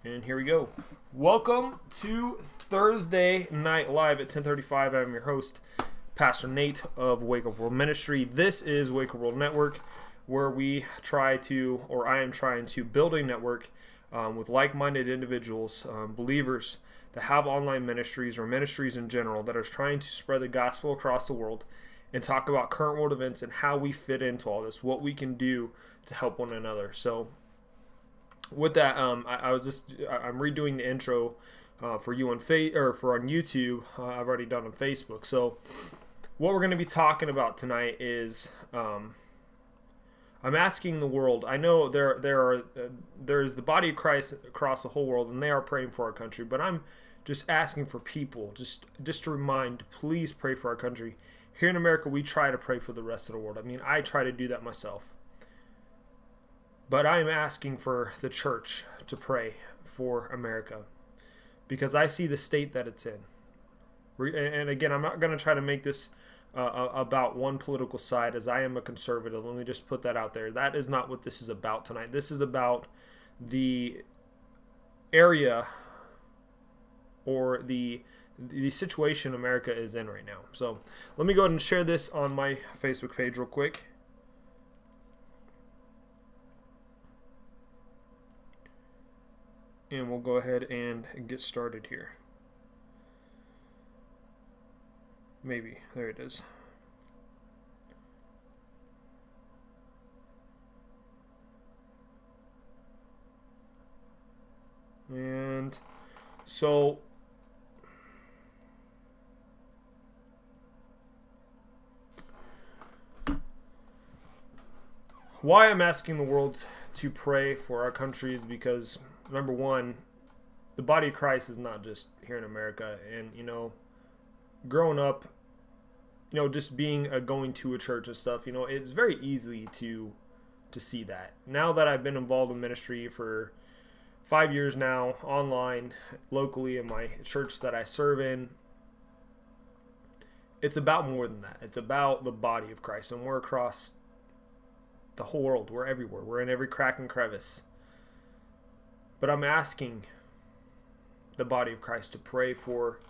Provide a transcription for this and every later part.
And here we go. Welcome to Thursday Night Live at 10:35. I'm your host, Pastor Nate of Wake Up World Ministry. This is Wake Up World Network, where I am trying to build a network with like-minded individuals, believers that have online ministries or ministries in general that are trying to spread the gospel across the world and talk about current world events and how we fit into all this, what we can do to help one another. So with that, I'm redoing the intro for you on YouTube. I've already done on Facebook. So what we're going to be talking about tonight is I'm asking the world. I know there's the body of Christ across the whole world, and they are praying for our country. But I'm just asking for people, just to remind, please pray for our country. Here in America, we try to pray for the rest of the world. I mean, I try to do that myself. But I am asking for the church to pray for America because I see the state that it's in. And again, I'm not going to try to make this about one political side, as I am a conservative. Let me just put that out there. That is not what this is about tonight. This is about the area or the situation America is in right now. So let me go ahead and share this on my Facebook page real quick. And we'll go ahead and get started here. Maybe. There it is. And so why I'm asking the world to pray for our country is because, number one, the body of Christ is not just here in America. And, growing up, just being going to a church and stuff, it's very easy to see that. Now that I've been involved in ministry for 5 years now, online, locally in my church that I serve in, it's about more than that. It's about the body of Christ. And we're across the whole world. We're everywhere. We're in every crack and crevice. But I'm asking the body of Christ to pray for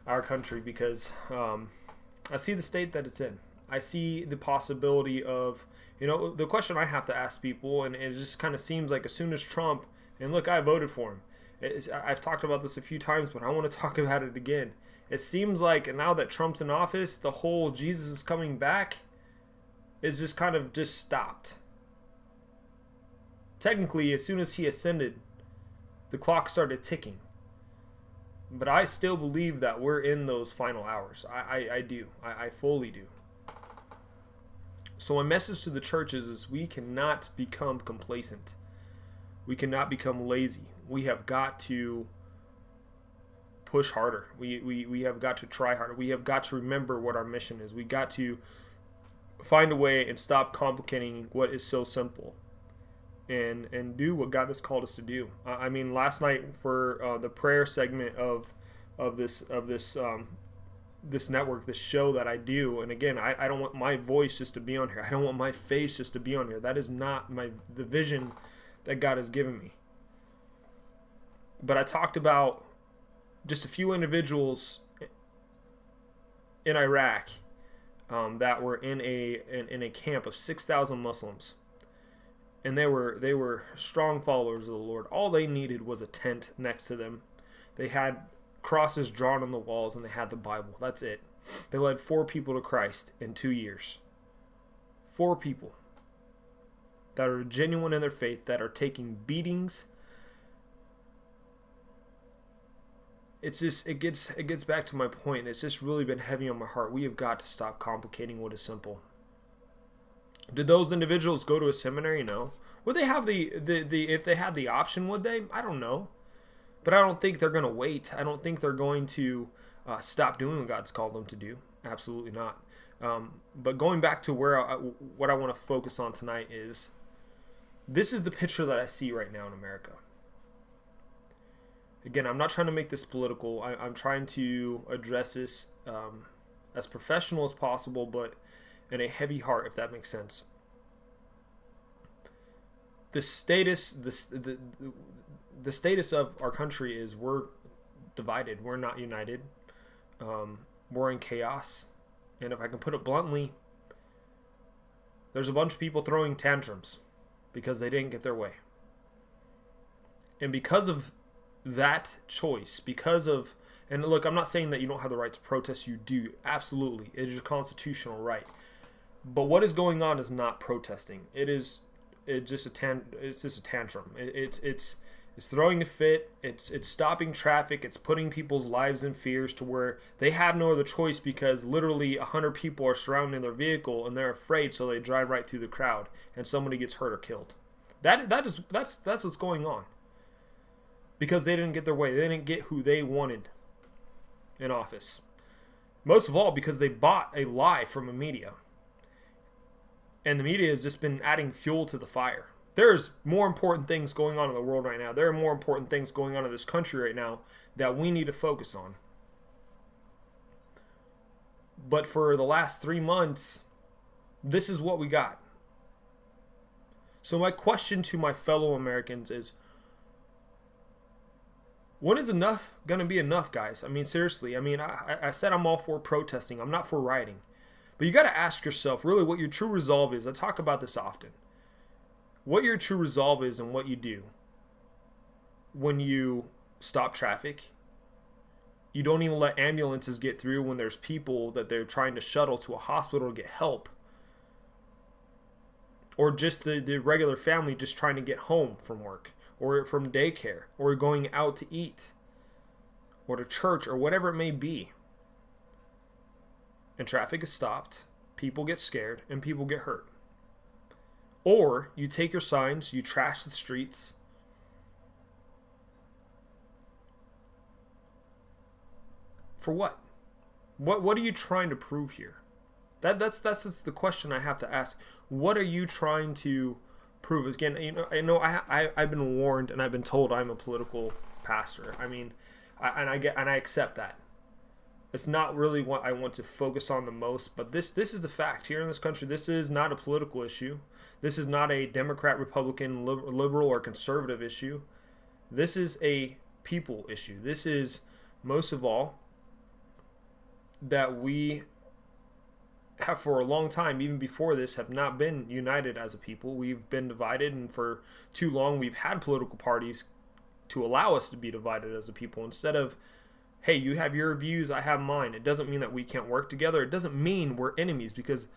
our country because I see the state that it's in. I see the possibility of, the question I have to ask people, and it just kind of seems like as soon as Trump, and look, I voted for him. I've talked about this a few times, but I want to talk about it again. It seems like now that Trump's in office, the whole Jesus is coming back is just kind of just stopped. Technically, as soon as he ascended, the clock started ticking. But I still believe that we're in those final hours. I do. I fully do. So my message to the churches is we cannot become complacent. We cannot become lazy. We have got to push harder. We have got to try harder. We have got to remember what our mission is. We got to find a way and stop complicating what is so simple. And do what God has called us to do. I mean, last night for the prayer segment of this network, this show that I do, and again, I don't want my voice just to be on here. I don't want my face just to be on here. That is not the vision that God has given me. But I talked about just a few individuals in Iraq that were in a camp of 6,000 Muslims. And they were strong followers of the Lord. All they needed was a tent next to them. They had crosses drawn on the walls, and they had the Bible. That's it. They led 4 people to Christ in 2 years. 4 people that are genuine in their faith, that are taking beatings. It's just it gets back to my point. It's just really been heavy on my heart. We have got to stop complicating what is simple. Did those individuals go to a seminary? No. Would they have the if they had the option, would they? I don't know. But I don't think they're going to wait. I don't think they're going to stop doing what God's called them to do. Absolutely not. But going back to what I want to focus on tonight is, this is the picture that I see right now in America. Again, I'm not trying to make this political. I'm trying to address this as professional as possible, but in a heavy heart, if that makes sense. the status the status of our country is we're divided. We're not united. We're in chaos. And if I can put it bluntly, there's a bunch of people throwing tantrums because they didn't get their way. And because of that choice, and look, I'm not saying that you don't have the right to protest. You do. Absolutely. It is your constitutional right. But what is going on is not protesting. It's just a tantrum. It's throwing a fit. It's stopping traffic. It's putting people's lives in fears to where they have no other choice because literally 100 people are surrounding their vehicle and they're afraid, so they drive right through the crowd and somebody gets hurt or killed. That's what's going on. Because they didn't get their way. They didn't get who they wanted in office. Most of all because they bought a lie from the media. And the media has just been adding fuel to the fire. There's more important things going on in the world right now. There are more important things going on in this country right now that we need to focus on. But for the last 3 months, this is what we got. So my question to my fellow Americans is, when is enough going to be enough, guys? I mean, seriously. I mean, I said I'm all for protesting. I'm not for rioting. But you got to ask yourself really what your true resolve is. I talk about this often. What your true resolve is and what you do when you stop traffic. You don't even let ambulances get through when there's people that they're trying to shuttle to a hospital to get help. Or just the regular family just trying to get home from work or from daycare or going out to eat or to church or whatever it may be. And traffic is stopped, people get scared, and people get hurt. Or you take your signs, you trash the streets. For what? What are you trying to prove here? That's just the question I have to ask. What are you trying to prove? Again, I've been warned and I've been told I'm a political pastor. I mean, I accept that. It's not really what I want to focus on the most, but this is the fact here in this country. This is not a political issue. This is not a Democrat, Republican, liberal, or conservative issue. This is a people issue. This is, most of all, that we have for a long time, even before this, have not been united as a people. We've been divided, and for too long we've had political parties to allow us to be divided as a people instead of, hey, you have your views, I have mine. It doesn't mean that we can't work together. It doesn't mean we're enemies, because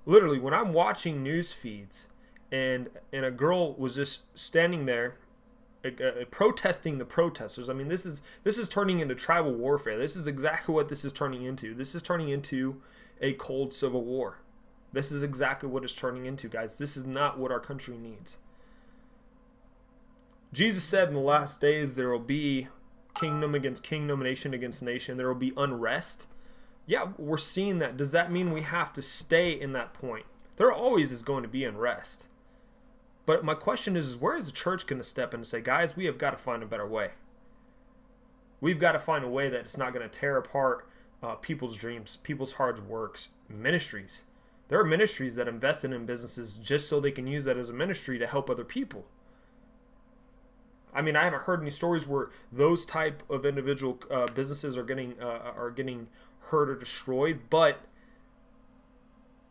literally when I'm watching news feeds and a girl was just standing there protesting the protesters. I mean, this is turning into tribal warfare. This is exactly what this is turning into. This is turning into a cold civil war. This is exactly what it's turning into, guys. This is not what our country needs. Jesus said in the last days there will be kingdom against kingdom, nation against nation. There will be unrest. Yeah, we're seeing that. Does that mean we have to stay in that point? There always is going to be unrest. But my question is where is the church going to step in and say, guys, we have got to find a better way. We've got to find a way that it's not going to tear apart people's dreams, people's hard works, ministries. There are ministries that invested in businesses just so they can use that as a ministry to help other people. I mean, I haven't heard any stories where those type of individual businesses are getting hurt or destroyed. But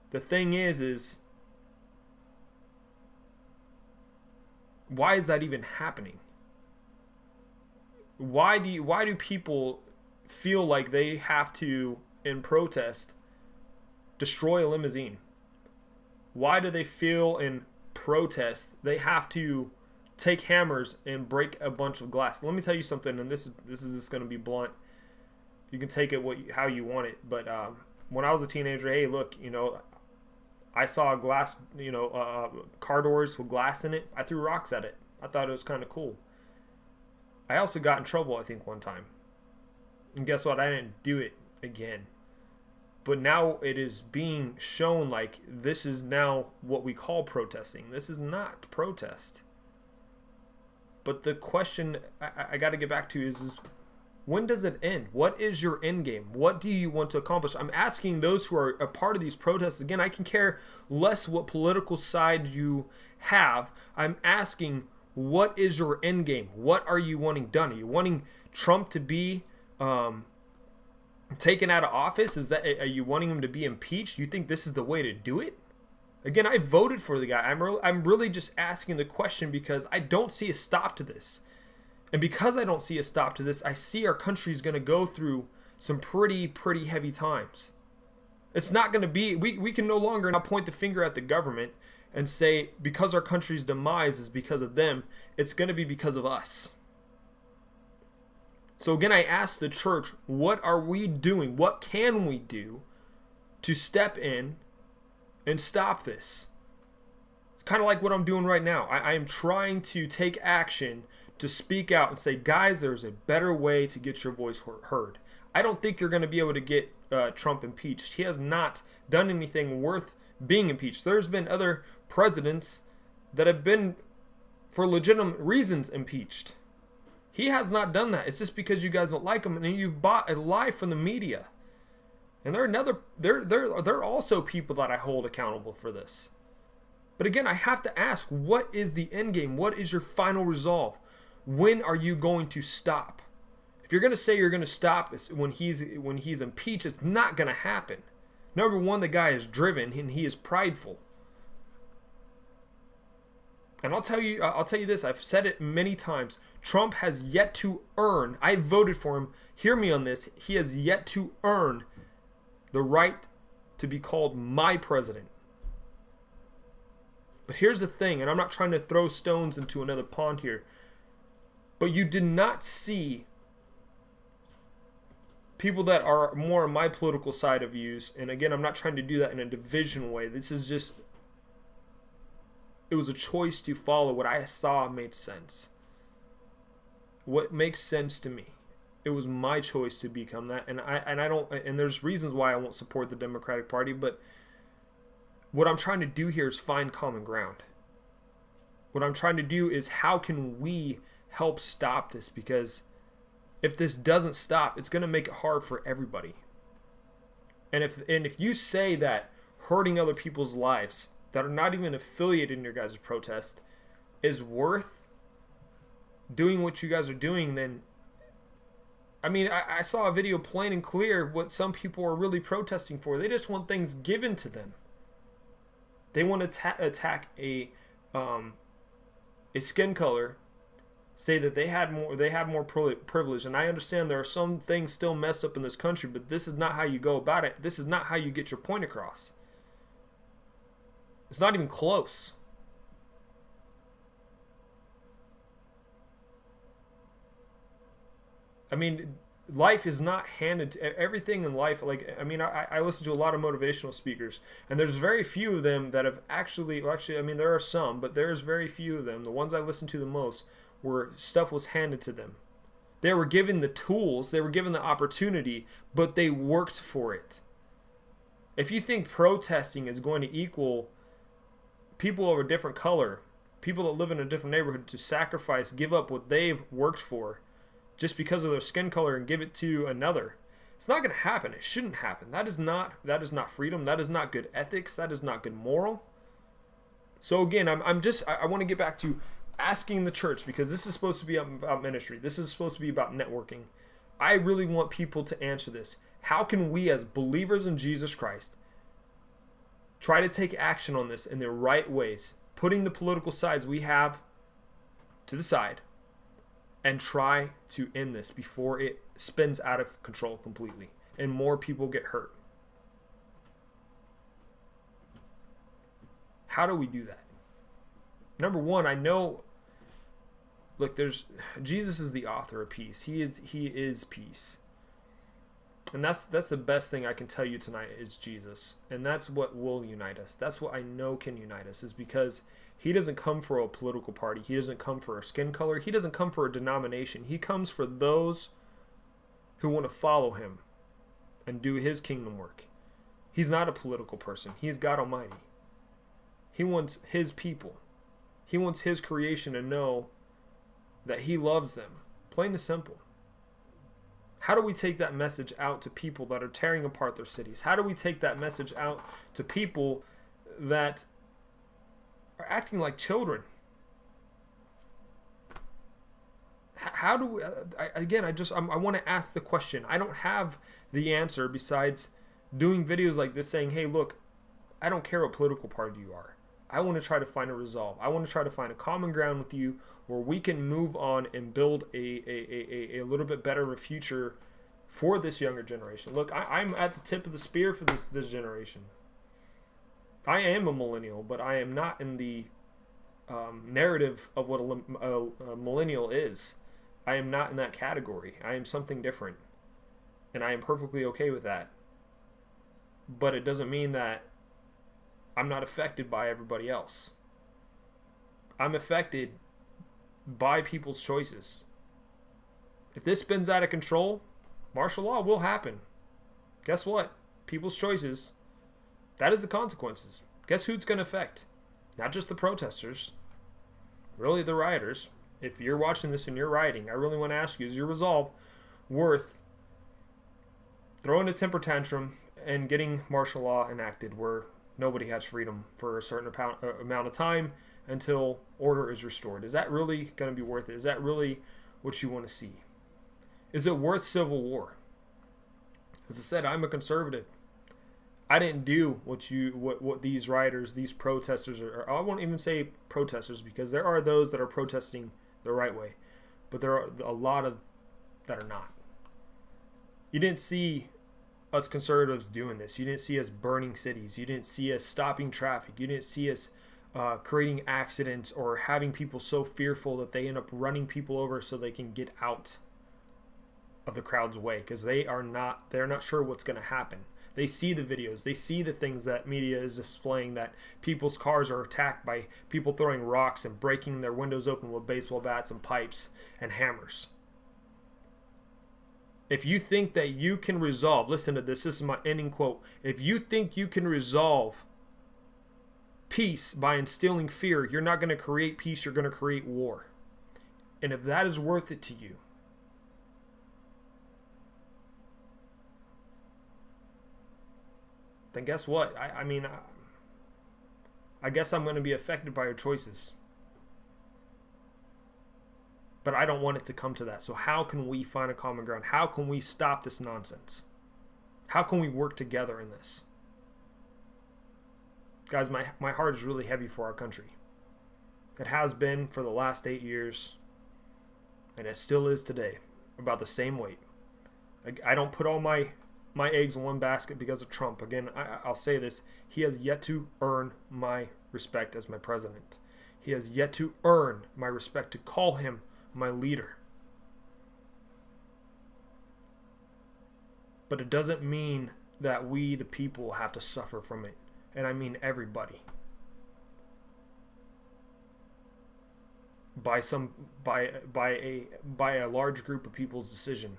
the thing is why is that even happening? Why do people feel like they have to, in protest, destroy a limousine? Why do they feel in protest they have to take hammers and break a bunch of glass? Let me tell you something, and this is just going to be blunt. You can take it how you want it, but when I was a teenager, hey, look, I saw a glass, car doors with glass in it. I threw rocks at it. I thought it was kind of cool. I also got in trouble, I think, one time. And guess what? I didn't do it again. But now it is being shown like this is now what we call protesting. This is not protest. But the question I got to get back to is when does it end? What is your end game? What do you want to accomplish? I'm asking those who are a part of these protests. Again, I can care less what political side you have. I'm asking, what is your end game? What are you wanting done? Are you wanting Trump to be taken out of office? Are you wanting him to be impeached? You think this is the way to do it? Again, I voted for the guy. I'm really just asking the question because I don't see a stop to this. And because I don't see a stop to this, I see our country is going to go through some pretty heavy times. It's not going to be, we can no longer now point the finger at the government and say, because our country's demise is because of them, it's going to be because of us. So again, I ask the church, what are we doing? What can we do to step in and stop this? It's kind of like what I'm doing right now. I am trying to take action to speak out and say, guys, there's a better way to get your voice heard. I don't think you're going to be able to get Trump impeached. He has not done anything worth being impeached. There's been other presidents that have been, for legitimate reasons, impeached. He has not done that. It's just because you guys don't like him, and you've bought a lie from the media. And there are also people that I hold accountable for this. But again, I have to ask, what is the end game? What is your final resolve? When are you going to stop? If you're going to say you're going to stop when he's impeached, it's not going to happen. Number one, the guy is driven and he is prideful. And I'll tell you this, I've said it many times. Trump has yet to earn, I voted for him, hear me on this, he has yet to earn the right to be called my president. But here's the thing, and I'm not trying to throw stones into another pond here, but you did not see people that are more on my political side of views, and again, I'm not trying to do that in a division way. This is just, it was a choice to follow what I saw made sense. What makes sense to me. It was my choice to become that, and I don't, and there's reasons why I won't support the Democratic Party, but what I'm trying to do here is find common ground. What I'm trying to do is, how can we help stop this? Because if this doesn't stop, it's going to make it hard for everybody. And if you say that hurting other people's lives that are not even affiliated in your guys' protest is worth doing what you guys are doing, then I mean, I saw a video plain and clear what some people are really protesting for. They just want things given to them. They want to attack a skin color, say that they have more privilege. And I understand there are some things still messed up in this country, but this is not how you go about it. This is not how you get your point across. It's not even close. I mean, life is not handed to everything in life. Like, I mean, I listen to a lot of motivational speakers, and there's very few of them that have actually, I mean, there are some, but there's very few of them. The ones I listen to the most, where stuff was handed to them. They were given the tools, they were given the opportunity, but they worked for it. If you think protesting is going to equal people of a different color, people that live in a different neighborhood, to sacrifice, give up what they've worked for just because of their skin color and give it to another, it's not going to happen. It shouldn't happen. That is not freedom. That is not good ethics. That is not good moral. So again, I want to get back to asking the church, because this is supposed to be about ministry. This is supposed to be about networking. I really want people to answer this. How can we, as believers in Jesus Christ, try to take action on this in the right ways, putting the political sides we have to the side, and try to end this before it spins out of control completely and more people get hurt? How do we do that? Number one, I know, look, Jesus is the author of peace. He is peace. And that's the best thing I can tell you tonight is Jesus. And that's what will unite us. That's what I know can unite us, is because he doesn't come for a political party. He doesn't come for a skin color. He doesn't come for a denomination. He comes for those who want to follow him and do his kingdom work. He's not a political person. He's God Almighty. He wants his people. He wants his creation to know that he loves them. Plain and simple. How do we take that message out to people that are tearing apart their cities? How do we take that message out to people that are acting like children? How do we, I want to ask the question. I don't have the answer besides doing videos like this saying, hey, look, I don't care what political party you are. I want to try to find a resolve. I want to try to find a common ground with you where we can move on and build a little bit better of a future for this younger generation. Look, I'm at the tip of the spear for this generation. I am a millennial, but I am not in the narrative of what a millennial is. I am not in that category. I am something different. And I am perfectly okay with that. But it doesn't mean that I'm not affected by everybody else. I'm affected by people's choices. If this spins out of control, martial law will happen. Guess what? People's choices, that is the consequences. Guess who it's going to affect? Not just the protesters, really the rioters. If you're watching this and you're rioting, I really want to ask you, is your resolve worth throwing a temper tantrum and getting martial law enacted where nobody has freedom for a certain amount of time until order is restored? Is that really going to be worth it? Is that really what you want to see? Is it worth civil war? As I said, I'm a conservative. I didn't do what these rioters, these protesters are. I won't even say protesters because there are those that are protesting the right way, but there are a lot of that are not. You didn't see us conservatives doing this. You didn't see us burning cities. You didn't see us stopping traffic. You didn't see us creating accidents or having people so fearful that they end up running people over so they can get out of the crowd's way because they're not sure what's going to happen. They see the videos. They see the things that media is displaying, that people's cars are attacked by people throwing rocks and breaking their windows open with baseball bats and pipes and hammers. If you think that you can resolve, listen to this, this is my ending quote. If you think you can resolve peace by instilling fear, you're not going to create peace, you're going to create war. And if that is worth it to you, then guess what? I guess I'm going to be affected by your choices. But I don't want it to come to that. So how can we find a common ground? How can we stop this nonsense? How can we work together in this? Guys, my heart is really heavy for our country. It has been for the last 8 years. And it still is today. About the same weight. I don't put all my eggs in one basket because of Trump. Again, I'll say this. He has yet to earn my respect as my president. He has yet to earn my respect to call him my leader. But it doesn't mean that we, the people, have to suffer from it. And I mean everybody. By a large group of people's decision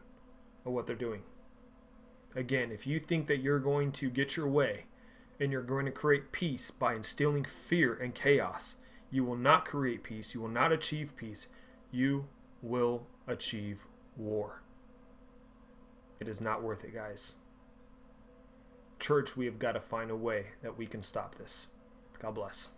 of what they're doing. Again, if you think that you're going to get your way and you're going to create peace by instilling fear and chaos, you will not create peace. You will not achieve peace. You will achieve war. It is not worth it, guys. Church, we have got to find a way that we can stop this. God bless.